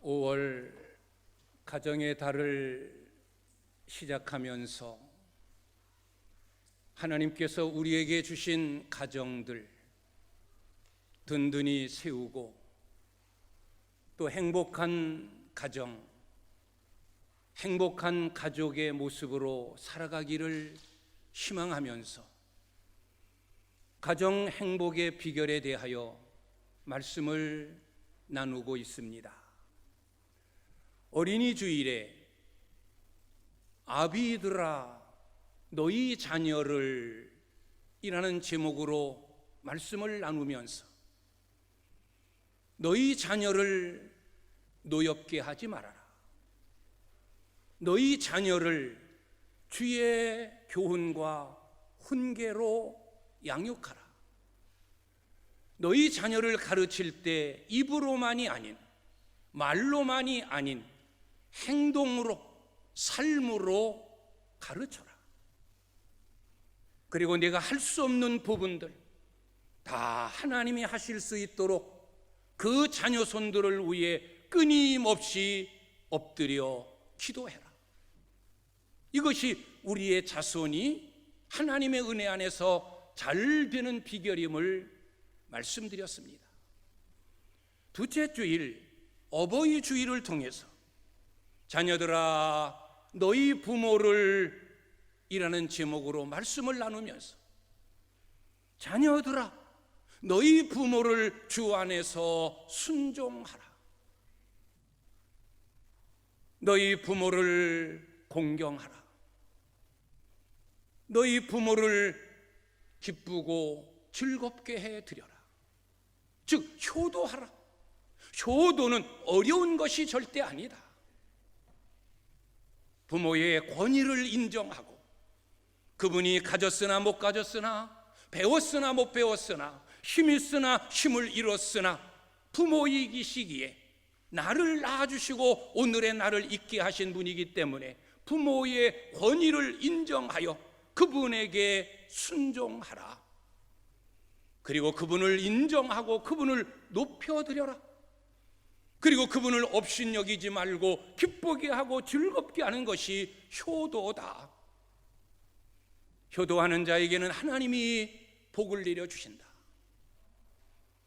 5월 가정의 달을 시작하면서 하나님께서 우리에게 주신 가정들 든든히 세우고 또 행복한 가정, 행복한 가족의 모습으로 살아가기를 희망하면서 가정 행복의 비결에 대하여 말씀을 나누고 있습니다. 어린이 주일에 아비들아 너희 자녀를 이라는 제목으로 말씀을 나누면서 너희 자녀를 노엽게 하지 말아라. 너희 자녀를 주의 교훈과 훈계로 양육하라. 너희 자녀를 가르칠 때 입으로만이 아닌 말로만이 아닌 행동으로 삶으로 가르쳐라. 그리고 내가 할 수 없는 부분들 다 하나님이 하실 수 있도록 그 자녀 손들을 위해 끊임없이 엎드려 기도해라. 이것이 우리의 자손이 하나님의 은혜 안에서 잘 되는 비결임을 말씀드렸습니다. 둘째 주일 어버이 주일을 통해서 자녀들아 너희 부모를 이라는 제목으로 말씀을 나누면서 자녀들아 너희 부모를 주 안에서 순종하라. 너희 부모를 공경하라. 너희 부모를 기쁘고 즐겁게 해드려라. 즉 효도하라. 효도는 어려운 것이 절대 아니다. 부모의 권위를 인정하고 그분이 가졌으나 못 가졌으나 배웠으나 못 배웠으나 힘 있으나 힘을 잃었으나 부모이기시기에 나를 낳아주시고 오늘의 나를 있게 하신 분이기 때문에 부모의 권위를 인정하여 그분에게 순종하라. 그리고 그분을 인정하고 그분을 높여드려라. 그리고 그분을 업신여기지 말고 기쁘게 하고 즐겁게 하는 것이 효도다. 효도하는 자에게는 하나님이 복을 내려주신다.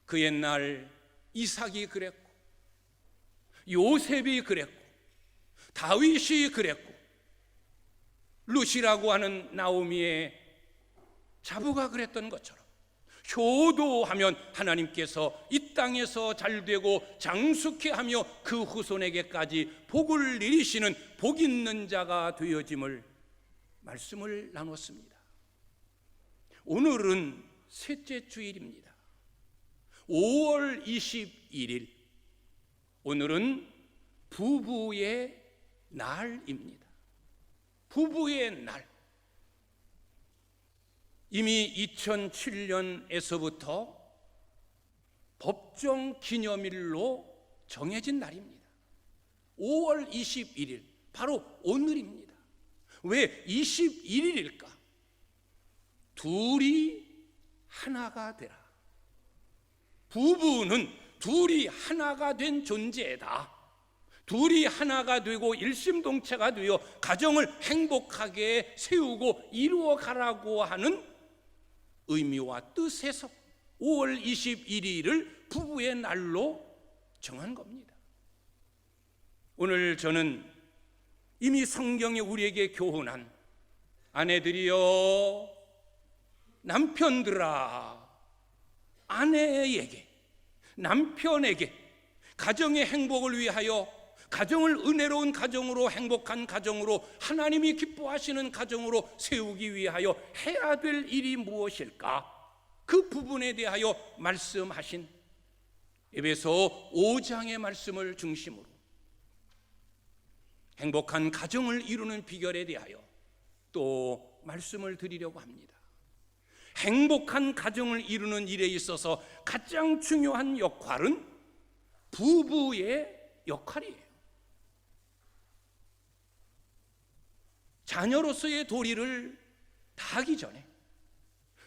그 옛날 이삭이 그랬고 요셉이 그랬고 다윗이 그랬고 룻이라고 하는 나오미의 자부가 그랬던 것처럼 효도하면 하나님께서 이 땅에서 잘되고 장수케 하며 그 후손에게까지 복을 내리시는 복 있는 자가 되어짐을 말씀을 나눴습니다. 오늘은 셋째 주일입니다. 5월 21일 오늘은 부부의 날입니다. 부부의 날. 이미 2007년에서부터 법정 기념일로 정해진 날입니다. 5월 21일 바로 오늘입니다. 왜 21일일까? 둘이 하나가 되라. 부부는 둘이 하나가 된 존재다. 둘이 하나가 되고 일심동체가 되어 가정을 행복하게 세우고 이루어가라고 하는 의미와 뜻에서 5월 21일을 부부의 날로 정한 겁니다. 오늘 저는 이미 성경이 우리에게 교훈한 아내들이여 남편들아 아내에게 남편에게 가정의 행복을 위하여 가정을 은혜로운 가정으로 행복한 가정으로 하나님이 기뻐하시는 가정으로 세우기 위하여 해야 될 일이 무엇일까? 그 부분에 대하여 말씀하신 에베소 5장의 말씀을 중심으로 행복한 가정을 이루는 비결에 대하여 또 말씀을 드리려고 합니다. 행복한 가정을 이루는 일에 있어서 가장 중요한 역할은 부부의 역할이에요. 자녀로서의 도리를 다하기 전에,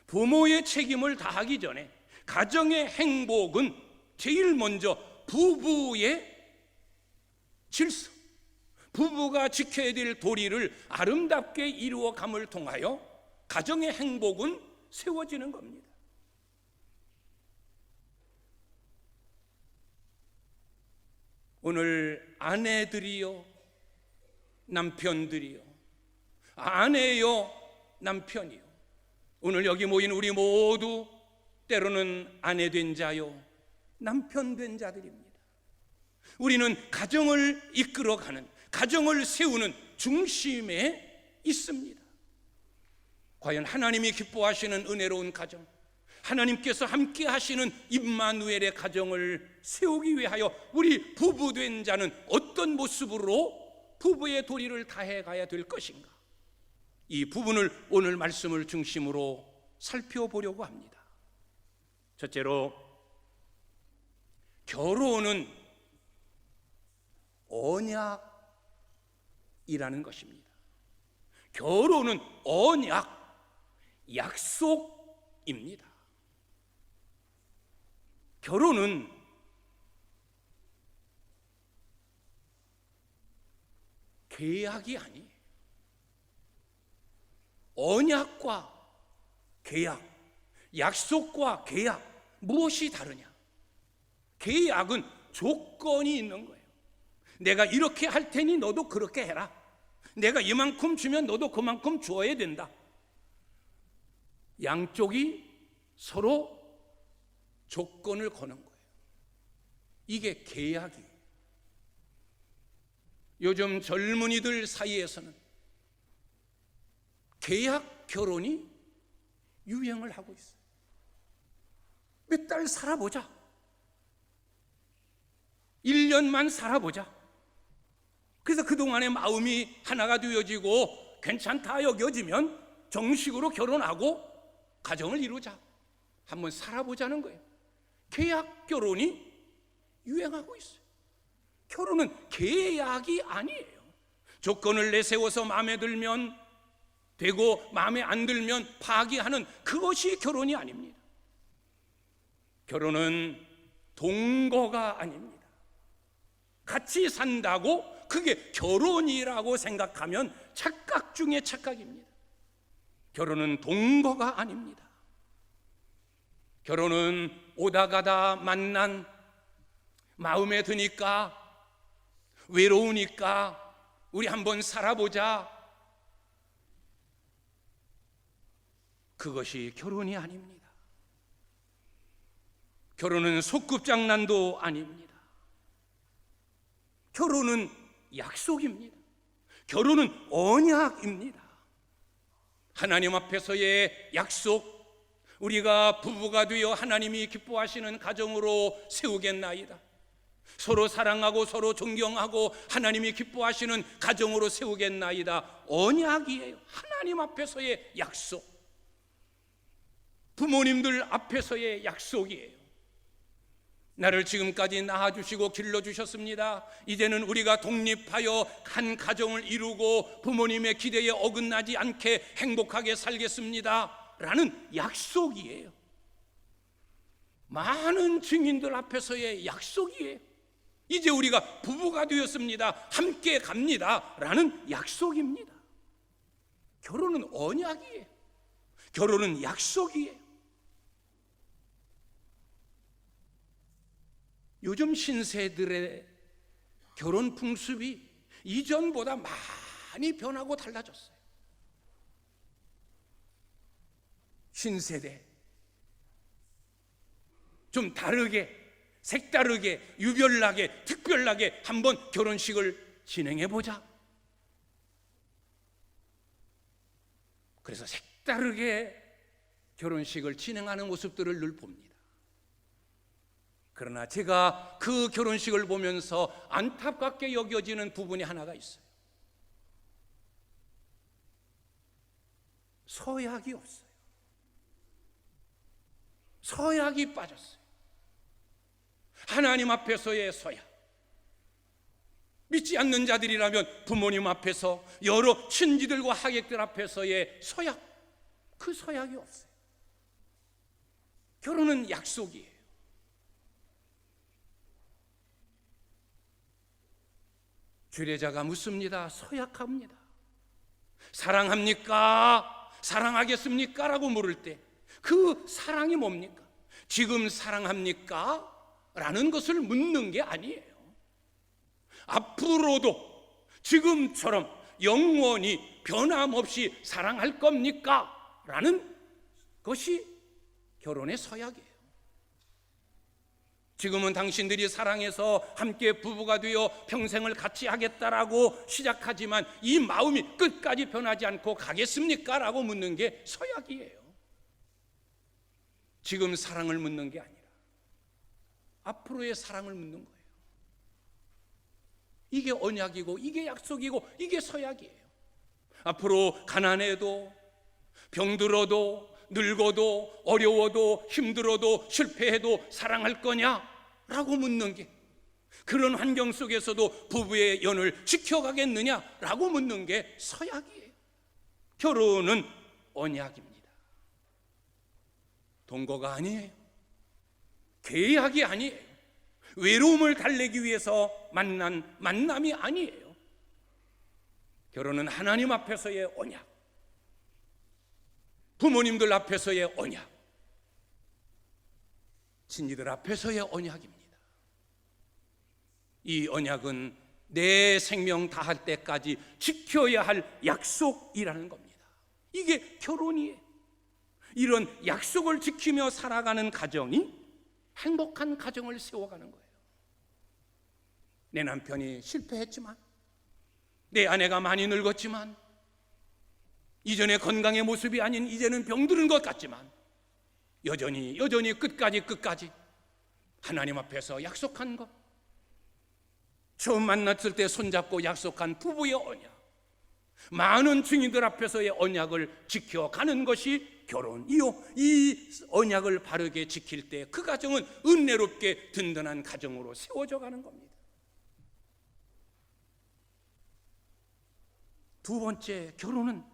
부모의 책임을 다하기 전에 가정의 행복은 제일 먼저 부부의 질서, 부부가 지켜야 될 도리를 아름답게 이루어감을 통하여 가정의 행복은 세워지는 겁니다. 오늘 아내들이요, 남편들이요, 아내요, 남편이요, 오늘 여기 모인 우리 모두 때로는 아내 된 자요, 남편 된 자들입니다. 우리는 가정을 이끌어가는, 가정을 세우는 중심에 있습니다. 과연 하나님이 기뻐하시는 은혜로운 가정, 하나님께서 함께 하시는 임마누엘의 가정을 세우기 위하여 우리 부부된 자는 어떤 모습으로 부부의 도리를 다해가야 될 것인가? 이 부분을 오늘 말씀을 중심으로 살펴보려고 합니다. 첫째로, 결혼은 언약이라는 것입니다. 결혼은 언약, 약속입니다. 결혼은 계약이 아니에요. 언약과 계약, 약속과 계약, 무엇이 다르냐? 계약은 조건이 있는 거예요. 내가 이렇게 할 테니 너도 그렇게 해라. 내가 이만큼 주면 너도 그만큼 줘야 된다. 양쪽이 서로 조건을 거는 거예요. 이게 계약이에요. 요즘 젊은이들 사이에서는 계약 결혼이 유행을 하고 있어요. 몇 달 살아보자, 1년만 살아보자. 그래서 그동안의 마음이 하나가 되어지고 괜찮다 여겨지면 정식으로 결혼하고 가정을 이루자, 한번 살아보자는 거예요. 계약 결혼이 유행하고 있어요. 결혼은 계약이 아니에요. 조건을 내세워서 마음에 들면 되고 마음에 안 들면 파기하는 그것이 결혼이 아닙니다. 결혼은 동거가 아닙니다. 같이 산다고 그게 결혼이라고 생각하면 착각 중에 착각입니다. 결혼은 동거가 아닙니다. 결혼은 오다 가다 만난, 마음에 드니까, 외로우니까 우리 한번 살아보자, 그것이 결혼이 아닙니다. 결혼은 소꿉장난도 아닙니다. 결혼은 약속입니다. 결혼은 언약입니다. 하나님 앞에서의 약속, 우리가 부부가 되어 하나님이 기뻐하시는 가정으로 세우겠나이다. 서로 사랑하고 서로 존경하고 하나님이 기뻐하시는 가정으로 세우겠나이다. 언약이에요. 하나님 앞에서의 약속, 부모님들 앞에서의 약속이에요. 나를 지금까지 낳아주시고 길러주셨습니다. 이제는 우리가 독립하여 한 가정을 이루고 부모님의 기대에 어긋나지 않게 행복하게 살겠습니다 라는 약속이에요. 많은 증인들 앞에서의 약속이에요. 이제 우리가 부부가 되었습니다, 함께 갑니다 라는 약속입니다. 결혼은 언약이에요. 결혼은 약속이에요. 요즘 신세들의 결혼 풍습이 이전보다 많이 변하고 달라졌어요. 신세대 좀 다르게, 색다르게, 유별나게, 특별하게 한번 결혼식을 진행해보자. 그래서 색다르게 결혼식을 진행하는 모습들을 늘 봅니다. 그러나 제가 그 결혼식을 보면서 안타깝게 여겨지는 부분이 하나가 있어요. 서약이 없어요. 서약이 빠졌어요. 하나님 앞에서의 서약. 믿지 않는 자들이라면 부모님 앞에서, 여러 친지들과 하객들 앞에서의 서약, 그 서약이 없어요. 결혼은 약속이에요. 주례자가 묻습니다. 서약합니다. 사랑합니까? 사랑하겠습니까? 라고 물을 때 그 사랑이 뭡니까? 지금 사랑합니까? 라는 것을 묻는 게 아니에요. 앞으로도 지금처럼 영원히 변함없이 사랑할 겁니까? 라는 것이 결혼의 서약이에요. 지금은 당신들이 사랑해서 함께 부부가 되어 평생을 같이 하겠다라고 시작하지만 이 마음이 끝까지 변하지 않고 가겠습니까? 라고 묻는 게 서약이에요. 지금 사랑을 묻는 게 아니라 앞으로의 사랑을 묻는 거예요. 이게 언약이고 이게 약속이고 이게 서약이에요. 앞으로 가난해도 병들어도 늙어도 어려워도 힘들어도 실패해도 사랑할 거냐? 라고 묻는 게, 그런 환경 속에서도 부부의 연을 지켜가겠느냐? 라고 묻는 게 서약이에요. 결혼은 언약입니다. 동거가 아니에요. 계약이 아니에요. 외로움을 달래기 위해서 만난 만남이 아니에요. 결혼은 하나님 앞에서의 언약, 부모님들 앞에서의 언약, 친지들 앞에서의 언약입니다. 이 언약은 내 생명 다할 때까지 지켜야 할 약속이라는 겁니다. 이게 결혼이에요. 이런 약속을 지키며 살아가는 가정이 행복한 가정을 세워가는 거예요. 내 남편이 실패했지만, 내 아내가 많이 늙었지만, 이전의 건강의 모습이 아닌 이제는 병드는 것 같지만 여전히 끝까지 하나님 앞에서 약속한 것, 처음 만났을 때 손잡고 약속한 부부의 언약, 많은 증인들 앞에서의 언약을 지켜가는 것이 결혼이요, 이 언약을 바르게 지킬 때 그 가정은 은혜롭게 든든한 가정으로 세워져 가는 겁니다. 두 번째, 결혼은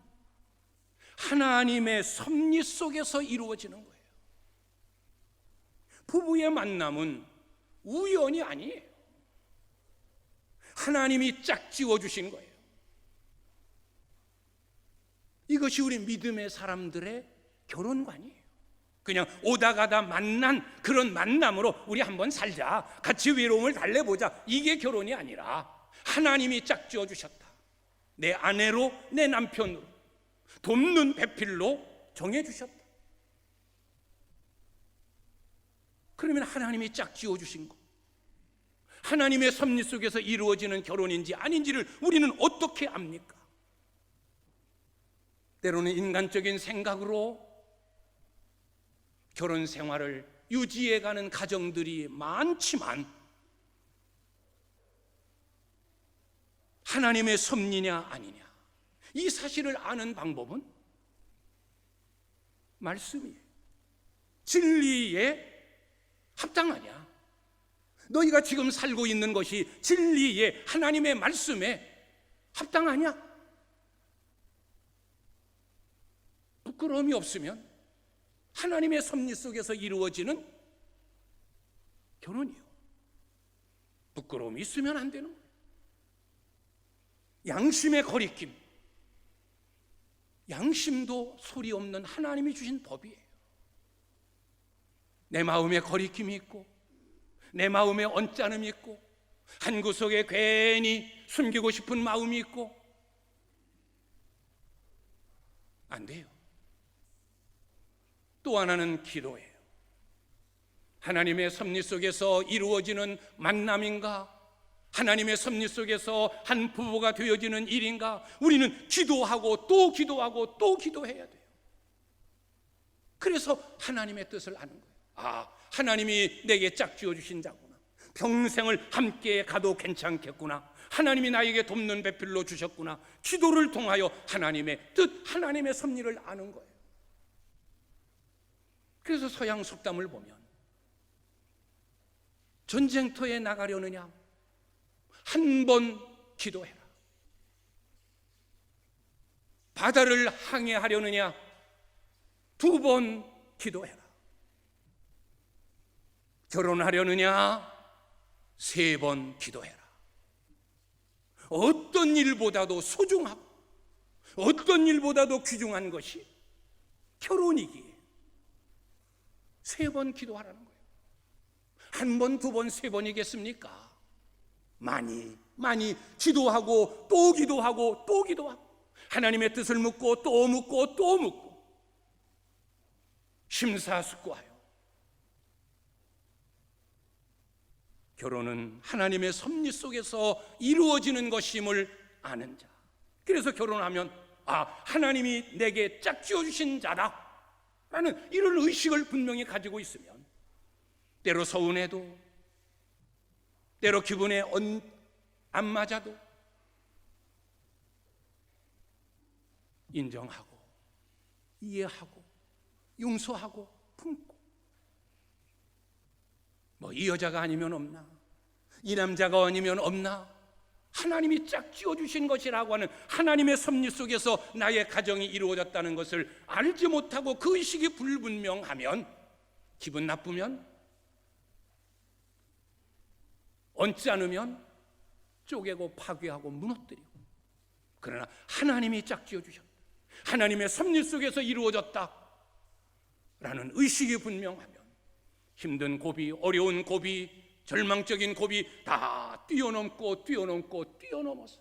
하나님의 섭리 속에서 이루어지는 거예요. 부부의 만남은 우연이 아니에요. 하나님이 짝지어 주신 거예요. 이것이 우리 믿음의 사람들의 결혼관이에요. 그냥 오다 가다 만난 그런 만남으로 우리 한번 살자, 같이 외로움을 달래보자, 이게 결혼이 아니라 하나님이 짝지어 주셨다. 내 아내로, 내 남편으로, 돕는 배필로 정해주셨다. 그러면 하나님이 짝지어 주신 것, 하나님의 섭리 속에서 이루어지는 결혼인지 아닌지를 우리는 어떻게 압니까? 때로는 인간적인 생각으로 결혼 생활을 유지해가는 가정들이 많지만 하나님의 섭리냐 아니냐, 이 사실을 아는 방법은 말씀이에요. 진리에 합당하냐? 너희가 지금 살고 있는 것이 진리에, 하나님의 말씀에 합당하냐? 부끄러움이 없으면 하나님의 섭리 속에서 이루어지는 결혼이요, 부끄러움이 있으면 안 되는 거예요. 양심의 거리낌, 양심도 소리 없는 하나님이 주신 법이에요. 내 마음에 거리낌이 있고 내 마음에 언짢음이 있고 한 구석에 괜히 숨기고 싶은 마음이 있고, 안 돼요. 또 하나는 기도예요. 하나님의 섭리 속에서 이루어지는 만남인가, 하나님의 섭리 속에서 한 부부가 되어지는 일인가, 우리는 기도하고 또 기도하고 또 기도해야 돼요. 그래서 하나님의 뜻을 아는 거예요. 아, 하나님이 내게 짝지어 주신 자구나, 평생을 함께 가도 괜찮겠구나, 하나님이 나에게 돕는 배필로 주셨구나. 기도를 통하여 하나님의 뜻, 하나님의 섭리를 아는 거예요. 그래서 서양 속담을 보면 전쟁터에 나가려느냐, 한 번 기도해라. 바다를 항해하려느냐, 2번 기도해라. 결혼하려느냐, 3번 기도해라. 어떤 일보다도 소중하고 어떤 일보다도 귀중한 것이 결혼이기에 3번 기도하라는 거예요. 1번, 2번, 3번이겠습니까? 많이 기도하고 또 기도하고 또 기도하고 하나님의 뜻을 묻고 또 묻고 또 묻고 심사숙고하여 결혼은 하나님의 섭리 속에서 이루어지는 것임을 아는 자. 그래서 결혼하면 하나님이 내게 짝지어 주신 자다 라는 이런 의식을 분명히 가지고 있으면 때로 서운해도 때로 기분에 안 맞아도 인정하고 이해하고 용서하고 품고 이 여자가 아니면 없나, 이 남자가 아니면 없나, 하나님이 짝지어 주신 것이라고 하는 하나님의 섭리 속에서 나의 가정이 이루어졌다는 것을 알지 못하고 그 의식이 불분명하면, 기분 나쁘면, 얹지 않으면 쪼개고 파괴하고 무너뜨리고, 그러나 하나님이 짝지어 주셨다, 하나님의 섭리 속에서 이루어졌다 라는 의식이 분명하면 힘든 고비, 어려운 고비, 절망적인 고비 다 뛰어넘어서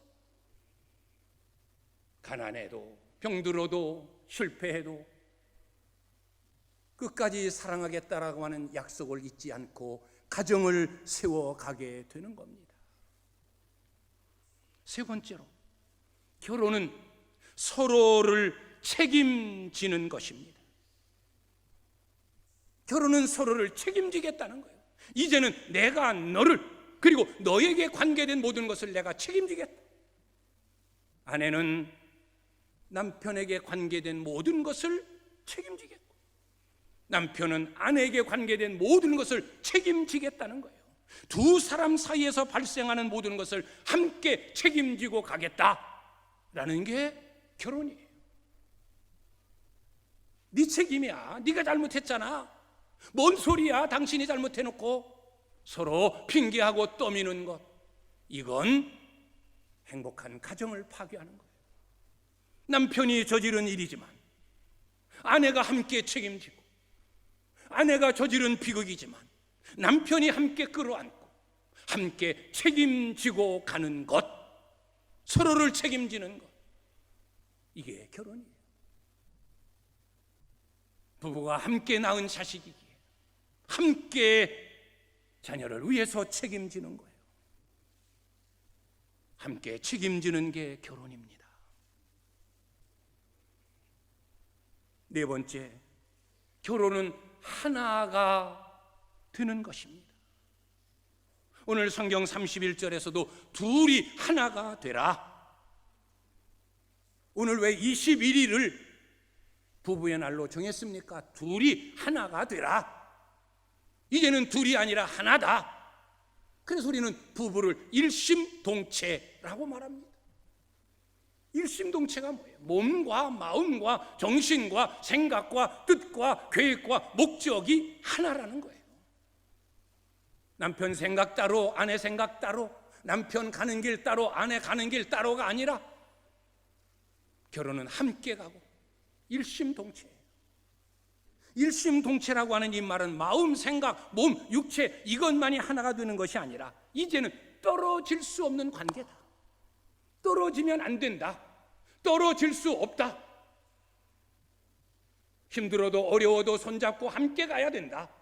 가난해도 병들어도 실패해도 끝까지 사랑하겠다라고 하는 약속을 잊지 않고 가정을 세워가게 되는 겁니다. 3번째로, 결혼은 서로를 책임지는 것입니다. 결혼은 서로를 책임지겠다는 거예요. 이제는 내가 너를, 그리고 너에게 관계된 모든 것을 내가 책임지겠다. 아내는 남편에게 관계된 모든 것을 책임지겠고, 남편은 아내에게 관계된 모든 것을 책임지겠다는 거예요. 두 사람 사이에서 발생하는 모든 것을 함께 책임지고 가겠다라는 게 결혼이에요. 네 책임이야, 네가 잘못했잖아, 뭔 소리야 당신이 잘못해놓고, 서로 핑계하고 떠미는 것, 이건 행복한 가정을 파괴하는 거예요. 남편이 저지른 일이지만 아내가 함께 책임지고, 아내가 저지른 비극이지만 남편이 함께 끌어안고 함께 책임지고 가는 것, 서로를 책임지는 것, 이게 결혼이에요. 부부가 함께 낳은 자식이기에 함께 자녀를 위해서 책임지는 거예요. 함께 책임지는 게 결혼입니다. 4번째, 결혼은 하나가 되는 것입니다. 오늘 성경 31절에서도 둘이 하나가 되라. 오늘 왜 21일을 부부의 날로 정했습니까? 둘이 하나가 되라. 이제는 둘이 아니라 하나다. 그래서 우리는 부부를 일심동체라고 말합니다. 일심동체가 뭐예요? 몸과 마음과 정신과 생각과 뜻과 계획과 목적이 하나라는 거예요. 남편 생각 따로, 아내 생각 따로, 남편 가는 길 따로, 아내 가는 길 따로가 아니라 결혼은 함께 가고 일심동체예요. 일심동체라고 하는 이 말은 마음, 생각, 몸, 육체 이것만이 하나가 되는 것이 아니라 이제는 떨어질 수 없는 관계다. 떨어지면 안 된다. 떨어질 수 없다. 힘들어도 어려워도 손잡고 함께 가야 된다.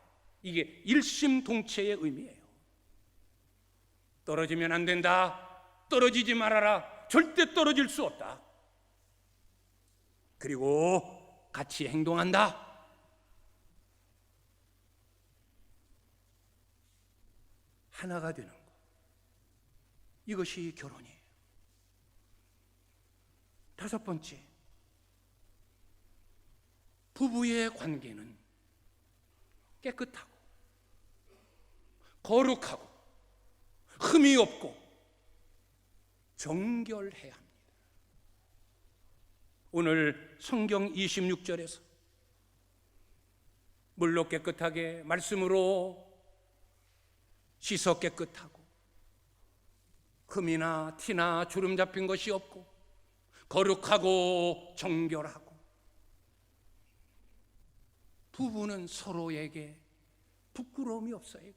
이게 일심동체의 의미예요. 떨어지면 안 된다. 떨어지지 말아라. 절대 떨어질 수 없다. 그리고 같이 행동한다. 하나가 되는 것, 이것이 결혼이에요. 5번째, 부부의 관계는 깨끗하고 거룩하고 흠이 없고 정결해야 합니다. 오늘 성경 26절에서 물로 깨끗하게, 말씀으로 씻어 깨끗하고 흠이나 티나 주름 잡힌 것이 없고 거룩하고 정결하고. 부부는 서로에게 부끄러움이 없어야 돼요.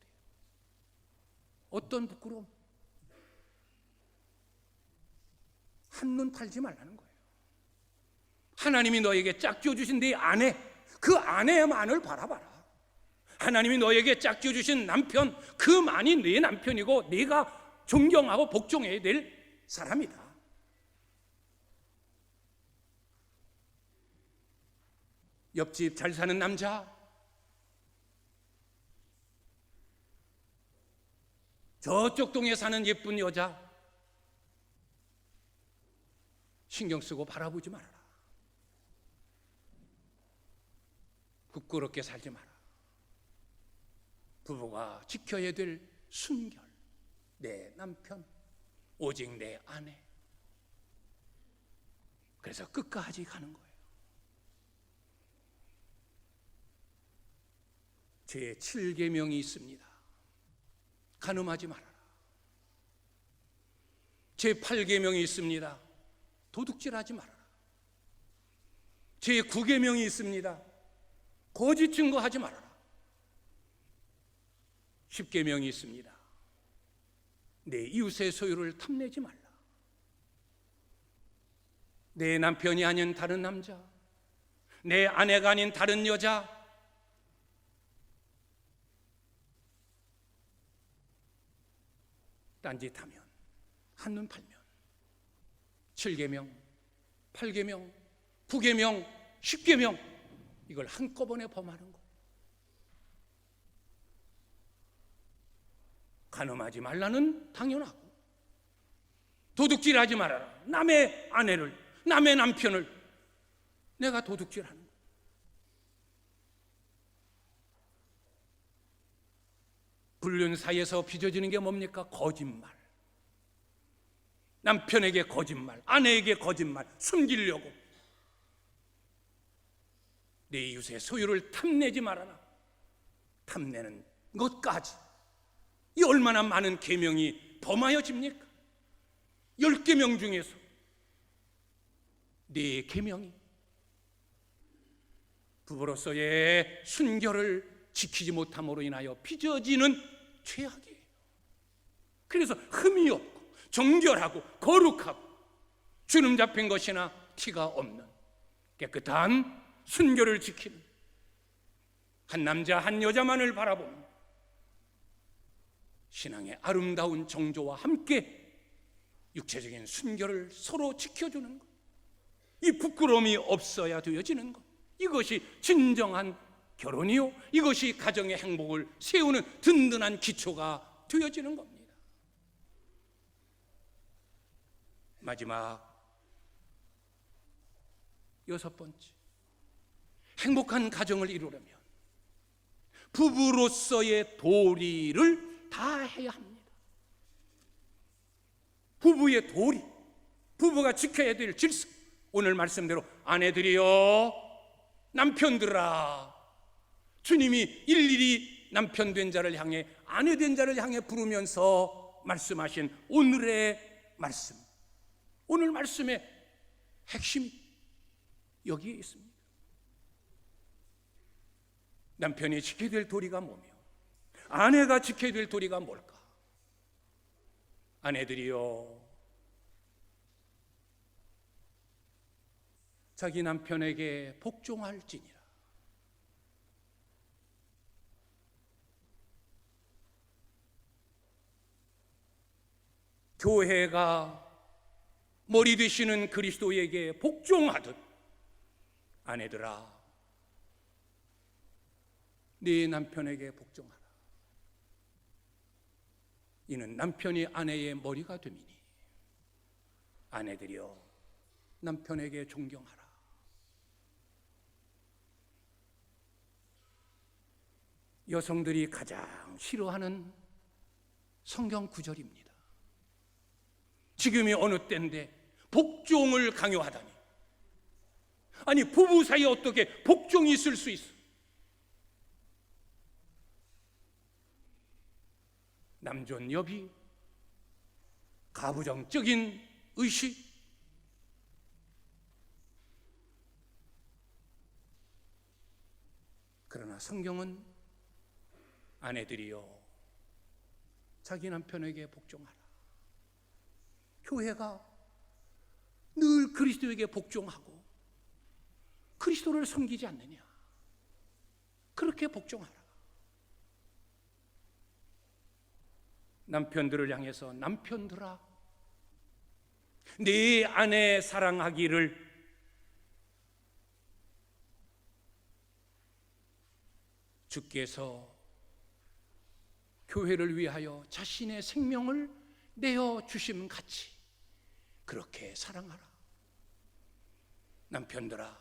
어떤 부끄러움? 한눈 팔지 말라는 거예요. 하나님이 너에게 짝지어 주신 네 아내, 그 아내만을 바라봐라. 하나님이 너에게 짝지어 주신 남편, 그만이 네 남편이고 네가 존경하고 복종해야 될 사람이다. 옆집 잘 사는 남자, 저쪽 동에 사는 예쁜 여자 신경 쓰고 바라보지 말아라. 부끄럽게 살지 마라. 부부가 지켜야 될 순결, 내 남편, 오직 내 아내. 그래서 끝까지 가는 거예요. 제 7계명이 있습니다. 간음하지 말아라. 제 8계명이 있습니다. 도둑질하지 말아라. 제 9계명이 있습니다. 거짓 증거하지 말아라. 10계명이 있습니다. 내 이웃의 소유를 탐내지 말라. 내 남편이 아닌 다른 남자, 내 아내가 아닌 다른 여자, 딴짓하면, 한눈 팔면 7계명, 8계명, 9계명, 10계명 이걸 한꺼번에 범하는 거. 간음하지 말라는 당연하고, 도둑질하지 말아라. 남의 아내를, 남의 남편을 내가 도둑질하는 거. 불륜 사이에서 빚어지는 게 뭡니까? 거짓말. 남편에게 거짓말, 아내에게 거짓말, 숨기려고. 내 이웃의 소유를 탐내지 말아라. 탐내는 것까지 이 얼마나 많은 계명이 범하여집니까? 10계명 중에서 4계명이 부부로서의 순결을 지키지 못함으로 인하여 빚어지는 죄악이에요. 그래서 흠이 없고 정결하고 거룩하고 주름 잡힌 것이나 티가 없는 깨끗한 순결을 지키는 한 남자 한 여자만을 바라보는 신앙의 아름다운 정조와 함께 육체적인 순결을 서로 지켜주는 것, 이 부끄러움이 없어야 되어지는 것, 이것이 진정한 결혼이요, 이것이 가정의 행복을 세우는 든든한 기초가 되어지는 겁니다. 마지막 6번째, 행복한 가정을 이루려면 부부로서의 도리를 다 해야 합니다. 부부의 도리, 부부가 지켜야 될 질서. 오늘 말씀대로 아내들이여 남편들아, 주님이 일일이 남편 된 자를 향해, 아내 된 자를 향해 부르면서 말씀하신 오늘의 말씀, 오늘 말씀의 핵심이 여기에 있습니다. 남편이 지켜야 될 도리가 뭐며 아내가 지켜야 될 도리가 뭘까? 아내들이여 자기 남편에게 복종할지니라. 교회가 머리 되시는 그리스도에게 복종하듯 아내들아 네 남편에게 복종하라. 이는 남편이 아내의 머리가 됨이니 아내들이여 남편에게 존경하라. 여성들이 가장 싫어하는 성경 구절입니다. 지금이 어느 때인데 복종을 강요하다니. 아니, 부부 사이에 어떻게 복종이 있을 수 있어? 남존 여비, 가부장적인 의식, 그러나 성경은 아내들이여 자기 남편에게 복종하라. 교회가 늘 그리스도에게 복종하고 그리스도를 섬기지 않느냐? 그렇게 복종하라. 남편들을 향해서 남편들아, 네 아내 사랑하기를 주께서 교회를 위하여 자신의 생명을 내어 주심 같이 그렇게 사랑하라. 남편들아,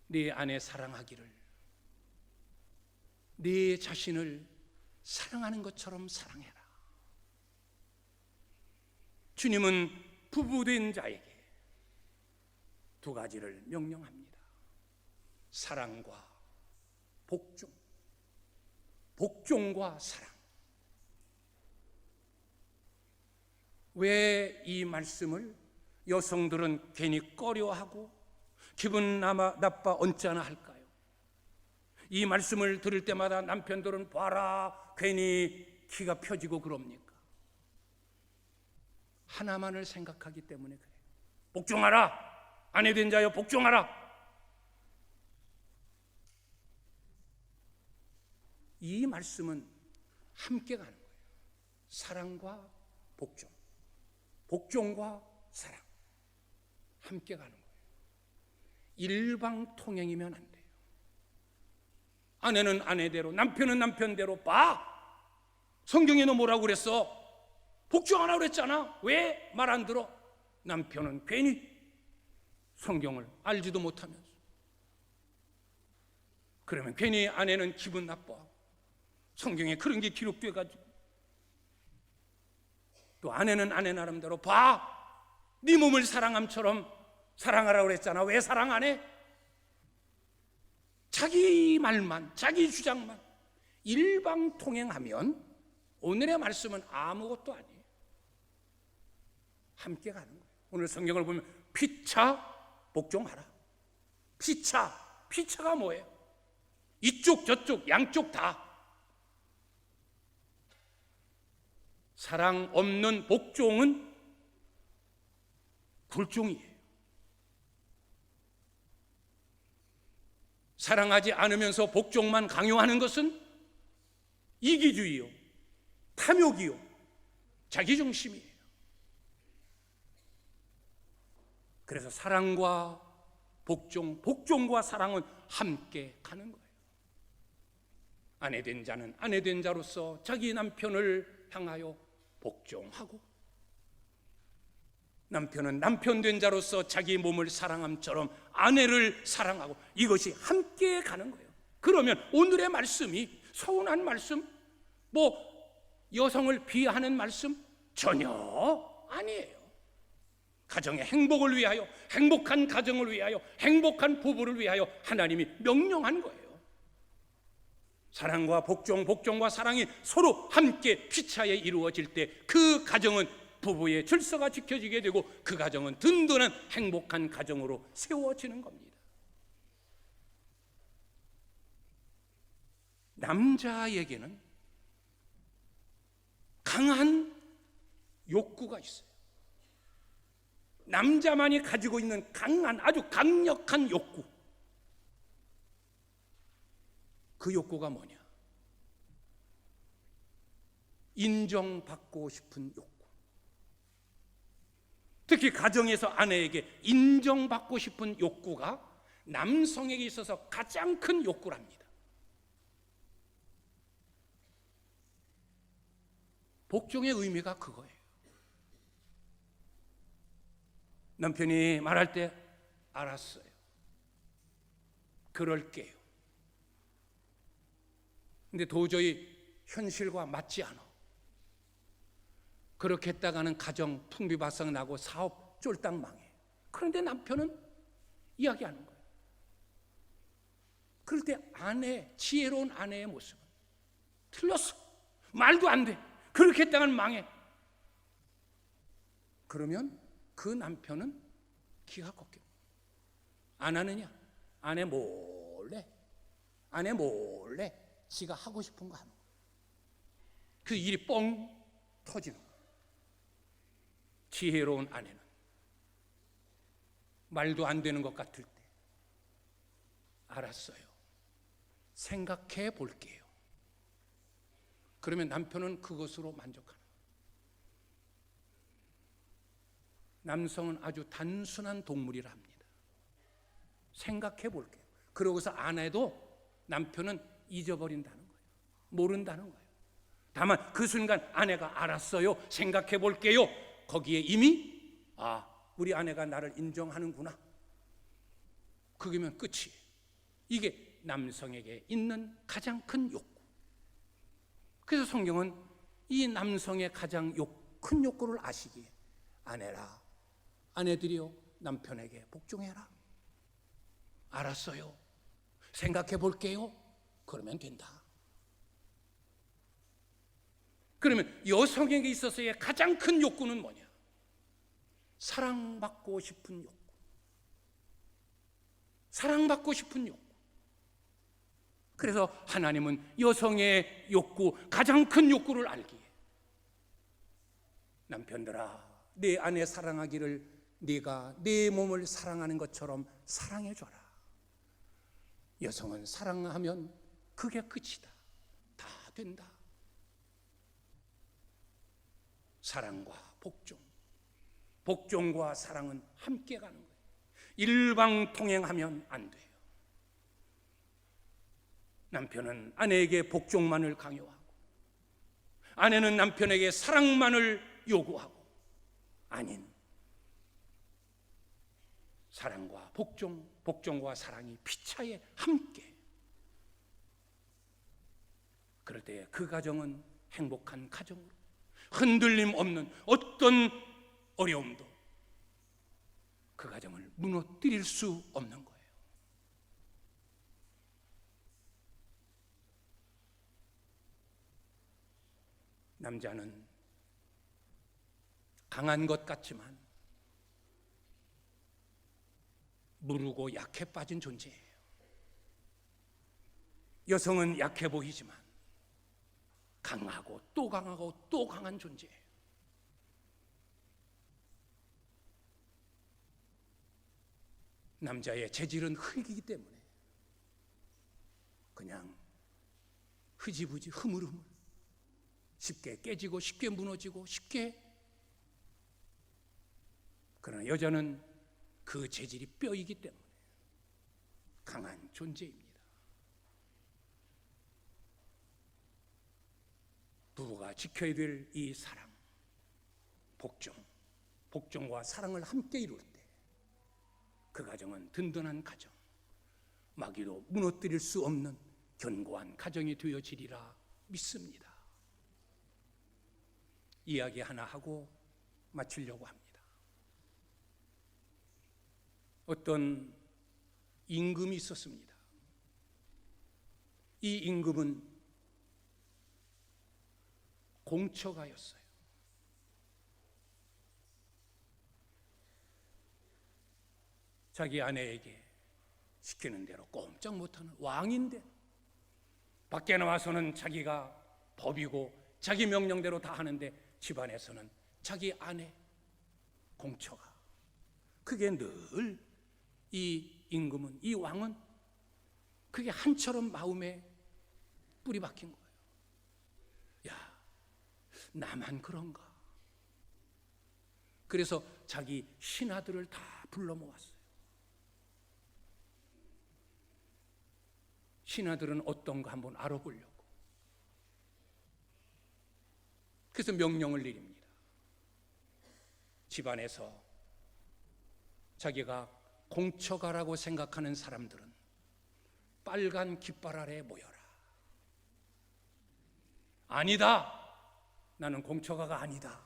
네 아내 사랑하기를 네 자신을 사랑하는 것처럼 사랑해라. 주님은 부부된 자에게 두 가지를 명령합니다. 사랑과 복종, 복종과 사랑. 왜 이 말씀을 여성들은 괜히 꺼려하고 기분 나빠 언짢아 할까요? 이 말씀을 들을 때마다 남편들은 봐라 괜히 키가 펴지고 그럽니까? 하나만을 생각하기 때문에 그래요. 복종하라. 아내된 자여 복종하라. 이 말씀은 함께 가는 거예요. 사랑과 복종, 복종과 사랑 함께 가는 거예요. 일방통행이면 안 돼요. 아내는 아내대로, 남편은 남편대로. 봐, 성경에는 뭐라고 그랬어? 복종하라고 그랬잖아. 왜 말 안 들어? 남편은 괜히 성경을 알지도 못하면서, 그러면 괜히 아내는 기분 나빠하고 성경에 그런 게 기록돼 가지고 또 아내는 아내 나름대로 봐, 네 몸을 사랑함처럼 사랑하라고 그랬잖아. 왜 사랑 안 해? 자기 말만, 자기 주장만 일방통행하면 오늘의 말씀은 아무것도 아니에요. 함께 가는 거예요. 오늘 성경을 보면 피차 복종하라. 피차가 뭐예요? 이쪽 저쪽 양쪽 다. 사랑 없는 복종은 불종이에요. 사랑하지 않으면서 복종만 강요하는 것은 이기주의요, 탐욕이요, 자기중심이에요. 그래서 사랑과 복종, 복종과 사랑은 함께 가는 거예요. 아내된 자는 아내된 자로서 자기 남편을 향하여 복종하고, 남편은 남편된 자로서 자기 몸을 사랑함처럼 아내를 사랑하고, 이것이 함께 가는 거예요. 그러면 오늘의 말씀이 서운한 말씀, 여성을 비하하는 말씀 전혀 아니에요. 가정의 행복을 위하여, 행복한 가정을 위하여, 행복한 부부를 위하여 하나님이 명령한 거예요. 사랑과 복종, 복종과 사랑이 서로 함께 피차에 이루어질 때 그 가정은 부부의 질서가 지켜지게 되고 그 가정은 든든한 행복한 가정으로 세워지는 겁니다. 남자에게는 강한 욕구가 있어요. 남자만이 가지고 있는 강한, 아주 강력한 욕구. 그 욕구가 뭐냐? 인정받고 싶은 욕구. 특히 가정에서 아내에게 인정받고 싶은 욕구가 남성에게 있어서 가장 큰 욕구랍니다. 복종의 의미가 그거예요. 남편이 말할 때 알았어요, 그럴게요. 근데 도저히 현실과 맞지 않아. 그렇게 했다가는 가정 풍비박산 나고 사업 쫄딱 망해. 그런데 남편은 이야기하는 거예요. 그럴 때 아내, 지혜로운 아내의 모습은 틀렸어. 말도 안 돼. 그렇게 했다간 망해. 그러면 그 남편은 기가 꺾여. 안 하느냐? 아내 몰래 지가 하고 싶은 거 하는 거야. 그 일이 뻥 터지는 거야. 지혜로운 아내는 말도 안 되는 것 같을 때 알았어요, 생각해 볼게요. 그러면 남편은 그것으로 만족하는 거예요. 남성은 아주 단순한 동물이라 합니다. 생각해 볼게요. 그러고서 아내도 남편은 잊어버린다는 거예요. 모른다는 거예요. 다만 그 순간 아내가 알았어요, 생각해 볼게요. 거기에 이미 우리 아내가 나를 인정하는구나. 그게면 끝이에요. 이게 남성에게 있는 가장 큰 욕구. 그래서 성경은 이 남성의 가장 큰 욕구를 아시기에 아내들이여 남편에게 복종해라. 알았어요, 생각해 볼게요. 그러면 된다. 그러면 여성에게 있어서의 가장 큰 욕구는 뭐냐? 사랑받고 싶은 욕구. 사랑받고 싶은 욕구. 그래서 하나님은 여성의 욕구, 가장 큰 욕구를 알기에 남편들아, 내 아내 사랑하기를 네가 내 몸을 사랑하는 것처럼 사랑해줘라. 여성은 사랑하면 그게 끝이다. 다 된다. 사랑과 복종, 복종과 사랑은 함께 가는 거예요. 일방통행하면 안 돼요. 남편은 아내에게 복종만을 강요하고 아내는 남편에게 사랑만을 요구하고 아닌 사랑과 복종, 복종과 사랑이 피차에 함께. 그럴 때 그 가정은 행복한 가정으로, 흔들림 없는 어떤 어려움도 그 가정을 무너뜨릴 수 없는 거예요. 남자는 강한 것 같지만 무르고 약해 빠진 존재예요. 여성은 약해 보이지만 강하고 또 강하고 또 강한 존재예요. 남자의 재질은 흙이기 때문에 그냥 흐지부지 흐물흐물 쉽게 깨지고 쉽게 무너지고 쉽게. 그러나 여자는 그 재질이 뼈이기 때문에 강한 존재입니다. 부부가 지켜야 될 이 사랑, 복종, 복종과 사랑을 함께 이룰 때 그 가정은 든든한 가정, 마귀로 무너뜨릴 수 없는 견고한 가정이 되어지리라 믿습니다. 이야기 하나 하고 마치려고 합니다. 어떤 임금이 있었습니다. 이 임금은 공처가였어요. 자기 아내에게 시키는 대로 꼼짝 못하는 왕인데 밖에 나와서는 자기가 법이고 자기 명령대로 다 하는데 집안에서는 자기 아내 공처가. 그게 늘 이 임금은, 이 왕은 그게 한처럼 마음에 뿌리 박힌 거예요. 야, 나만 그런가? 그래서 자기 신하들을 다 불러 모았어요. 신하들은 어떤가 한번 알아보려고. 그래서 명령을 내립니다. 집안에서 자기가 공처가라고 생각하는 사람들은 빨간 깃발 아래 모여라. 아니다, 나는 공처가가 아니다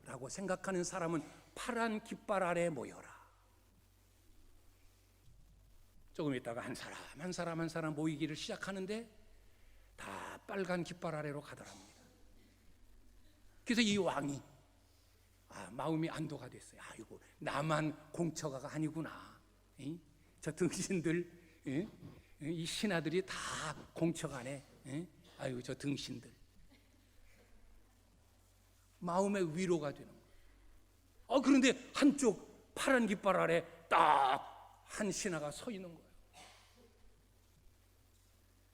라고 생각하는 사람은 파란 깃발 아래 모여라. 조금 있다가 한 사람 한 사람 모이기를 시작하는데 다 빨간 깃발 아래로 가더랍니다. 그래서 이 왕이 마음이 안도가 됐어요. 아이고, 나만 공처가가 아니구나. 저 등신들, 이 신하들이 다 공처가네. 아이고, 저 등신들. 마음의 위로가 되는 거예요. 그런데 한쪽 파란 깃발 아래 딱 한 신하가 서 있는 거예요.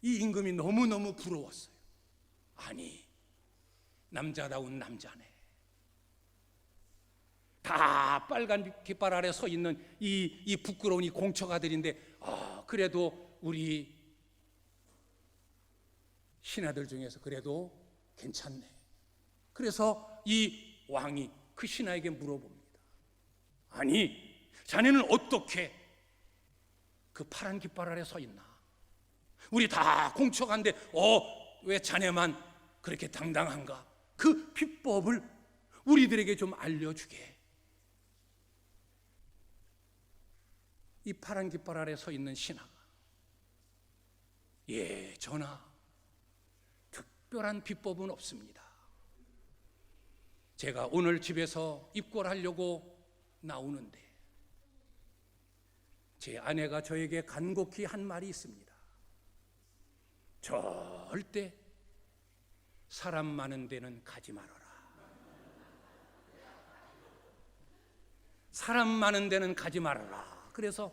이 임금이 너무너무 부러웠어요. 아니, 남자다운 남자네. 다 빨간 깃발 아래 서 있는 이 부끄러운 이 공처가들인데, 그래도 우리 신하들 중에서 그래도 괜찮네. 그래서 이 왕이 그 신하에게 물어봅니다. 아니, 자네는 어떻게 그 파란 깃발 아래 서 있나? 우리 다 공처가인데 왜 자네만 그렇게 당당한가? 그 비법을 우리들에게 좀 알려주게. 이 파란 깃발 아래 서 있는 신하가, 예, 전하, 특별한 비법은 없습니다. 제가 오늘 집에서 입궐하려고 나오는데 제 아내가 저에게 간곡히 한 말이 있습니다. 절대 사람 많은 데는 가지 말아라. 사람 많은 데는 가지 말아라. 그래서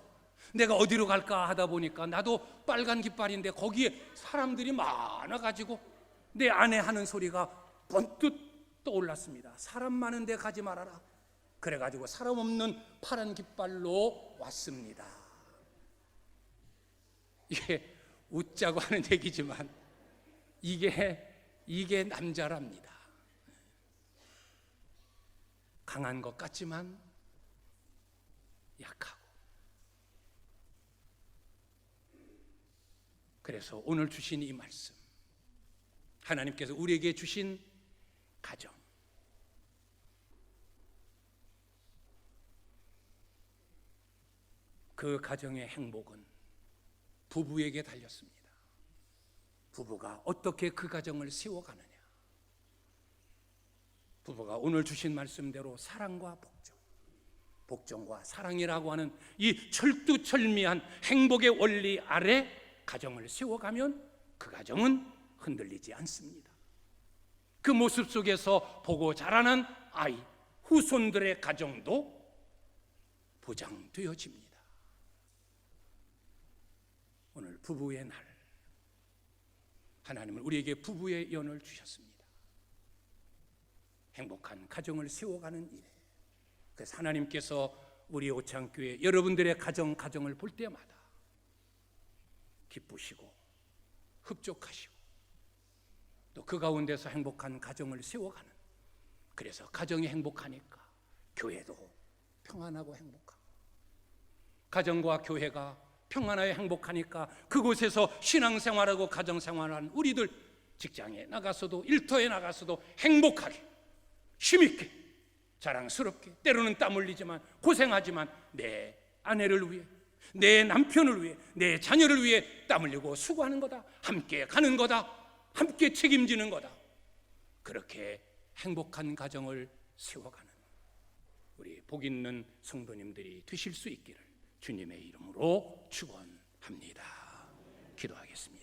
내가 어디로 갈까 하다 보니까 나도 빨간 깃발인데 거기에 사람들이 많아가지고 내 아내 하는 소리가 번뜩 떠올랐습니다. 사람 많은 데 가지 말아라. 그래가지고 사람 없는 파란 깃발로 왔습니다. 이게 웃자고 하는 얘기지만 이게 남자랍니다. 강한 것 같지만 약하고. 그래서 오늘 주신 이 말씀, 하나님께서 우리에게 주신 가정, 그 가정의 행복은 부부에게 달렸습니다. 부부가 어떻게 그 가정을 세워가느냐. 부부가 오늘 주신 말씀대로 사랑과 복종, 복종과 사랑이라고 하는 이 철두철미한 행복의 원리 아래 가정을 세워가면 그 가정은 흔들리지 않습니다. 그 모습 속에서 보고 자라는 아이, 후손들의 가정도 보장되어집니다. 오늘 부부의 날, 하나님은 우리에게 부부의 연을 주셨습니다. 행복한 가정을 세워가는 일에, 그래서 하나님께서 우리 오창교회 여러분들의 가정을 볼 때마다 기쁘시고 흡족하시고 또 그 가운데서 행복한 가정을 세워가는, 그래서 가정이 행복하니까 교회도 평안하고 행복하고, 가정과 교회가 평안하게 행복하니까 그곳에서 신앙생활하고 가정생활하는 우리들, 직장에 나가서도 일터에 나가서도 행복하게, 힘있게, 자랑스럽게, 때로는 땀 흘리지만 고생하지만 내 아내를 위해, 내 남편을 위해, 내 자녀를 위해 땀 흘리고 수고하는 거다. 함께 가는 거다. 함께 책임지는 거다. 그렇게 행복한 가정을 세워가는 우리 복 있는 성도님들이 되실 수 있기를 주님의 이름으로 축원합니다. 기도하겠습니다.